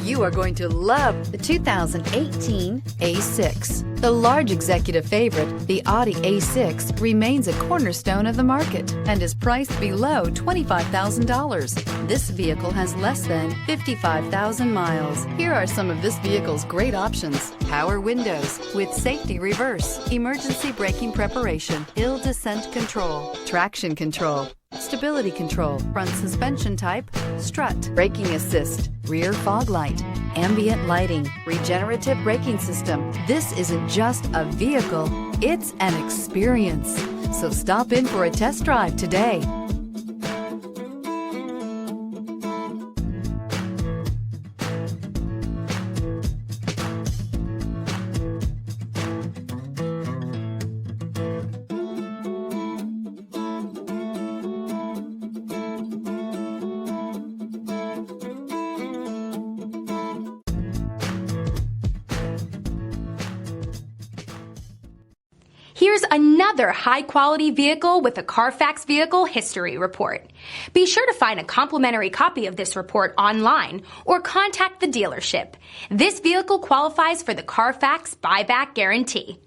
You are going to love the 2018 A6. The large executive favorite, the Audi A6, remains a cornerstone of the market and is priced below $25,000. This vehicle has less than 55,000 miles. Here are some of this vehicle's great options: power windows with safety reverse, emergency braking preparation, hill descent control, traction control, stability control, front suspension type, strut, braking assist, rear fog light, ambient lighting, regenerative braking system. This isn't just a vehicle, it's an experience. So stop in for a test drive today. Here's another high-quality vehicle with a Carfax Vehicle History Report. Be sure to find a complimentary copy of this report online or contact the dealership. This vehicle qualifies for the Carfax Buyback Guarantee.